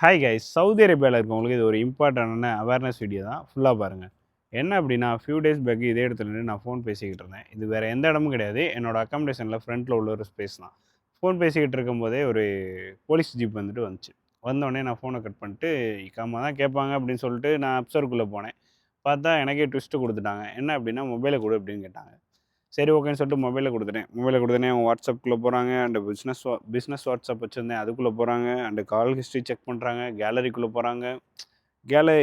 Hi guys, Saudi அரேபியாவில் இருக்கவங்களுக்கு இது ஒரு இம்பார்ட்டண்டான அவேர்னஸ் வீடியோ தான். ஃபுல்லாக பாருங்கள். என்ன அப்படின்னா, ஃபியூ டேஸ் பேக் இதே இடத்துல நின்று நான் ஃபோன் பேசிக்கிட்டு இருந்தேன். இது வேறு எந்த இடமும் கிடையாது, என்னோட அக்காமடேஷனில் ஃப்ரண்ட்டில் உள்ள ஒரு ஸ்பேஸ் தான். ஃபோன் பேசிக்கிட்டு இருக்கும்போதே ஒரு போலீஸ் ஜீப் வந்துச்சு. வந்தோடனே நான் ஃபோனை கட் பண்ணிட்டு, இக்காமா தான் கேட்பாங்க அப்படின்னு சொல்லிட்டு நான் அப்சர்வ்குள்ளே போனேன். பார்த்தா எனக்கே ட்விஸ்ட்டு கொடுத்துட்டாங்க. என்ன அப்படின்னா, மொபைலை கொடு அப்படின்னு கேட்டாங்க. சரி ஓகேன்னு சொல்லிட்டு மொபைலை கொடுத்தனே அவங்க வாட்ஸ்அப்குள்ளே போகிறாங்க. அண்ட் பிஸ்னஸ் வாட்ஸ்அப் வச்சுருந்தேன், அதுக்குள்ளே போகிறாங்க. அண்டு கால் ஹிஸ்ட்ரி செக் பண்ணுறாங்க, கேலரிக்குள்ளே போகிறாங்க.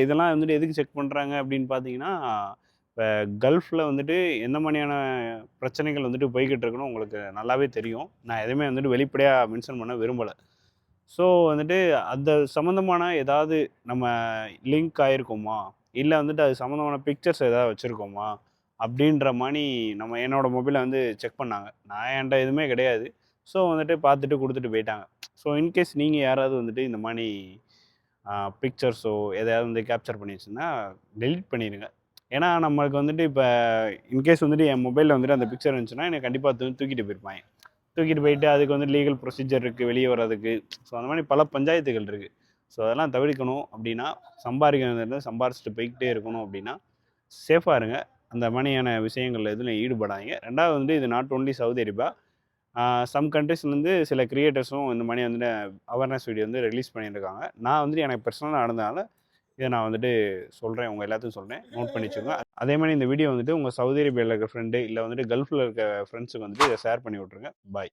இதெல்லாம் வந்துட்டு எதுக்கு செக் பண்ணுறாங்க அப்படின்னு பார்த்தீங்கன்னா, இப்போ கல்ஃபில் வந்துட்டு எந்த மாதிரியான பிரச்சனைகள் வந்துட்டு போய்கிட்டு இருக்குன்னு உங்களுக்கு நல்லாவே தெரியும். நான் எதுவுமே வந்துட்டு வெளிப்படையாக மென்ஷன் பண்ண விரும்பலை. ஸோ வந்துட்டு அந்த சம்மந்தமான ஏதாவது நம்ம லிங்க் ஆகிருக்கோமா, இல்லை வந்துட்டு அது சம்மந்தமான பிக்சர்ஸ் ஏதாவது வச்சுருக்கோமா அப்படின்ற மாரி என்னோடய மொபைலை வந்து செக் பண்ணாங்க. என்ட்ட எதுவுமே கிடையாது. ஸோ வந்துட்டு பார்த்துட்டு குடுத்துட்டு போயிட்டாங்க. ஸோ இன்கேஸ் நீங்கள் யாராவது வந்துட்டு இந்த மாரி பிக்சர்ஸோ எதையாவது வந்து கேப்சர் பண்ணி வச்சிருந்தா டெலீட் பண்ணிடுங்க. ஏன்னா நம்மளுக்கு வந்துட்டு இப்போ இன்கேஸ் வந்துட்டு என் மொபைலில் வந்துட்டு அந்த பிக்சர் இருந்துச்சுன்னா என்னை கண்டிப்பாக தூக்கிட்டு போயிருப்பாங்க. தூக்கிட்டு போயிட்டு அதுக்கு வந்து லீகல் ப்ரொசீஜர் இருக்குது வெளியே வர்றதுக்கு. ஸோ அந்த மாதிரி பல பஞ்சாயத்துகள் இருக்குது. ஸோ அதெல்லாம் தவிர்க்கணும் அப்படின்னா, சம்பாதிக்கிறதுலேருந்து சம்பாரிச்சுட்டு போய்க்கிட்டே இருக்கணும் அப்படின்னா சேஃபாக இருங்க. அந்த மாதிரியான விஷயங்கள்ல எதுலையும் ஈடுபடாதீங்க. 2வது வந்து இது not only Saudi Arabia. Some கண்ட்ரீஸ்லேருந்து சில கிரியேட்டர்ஸும் இந்த மாதிரி வந்துட்டு அவேர்னஸ் வீடியோ வந்து ரிலீஸ் பண்ணியிருக்காங்க. நான் வந்துட்டு எனக்கு பர்சனலாக நடந்ததால இதை நான் வந்துட்டு சொல்கிறேன். உங்கள் எல்லாத்துக்கும் சொல்கிறேன். நோட் பண்ணி வச்சுக்கோங்க. அதே மாதிரி இந்த வீடியோ வந்துட்டு உங்கள் சவுதி அரேபியாவில் இருக்கிற ஃப்ரெண்டு இல்லை வந்துட்டு கல்ஃபில் இருக்க ஃப்ரெண்ட்ஸுக்கு வந்துட்டு இதை ஷேர் பண்ணி விட்ருங்க. பாய்.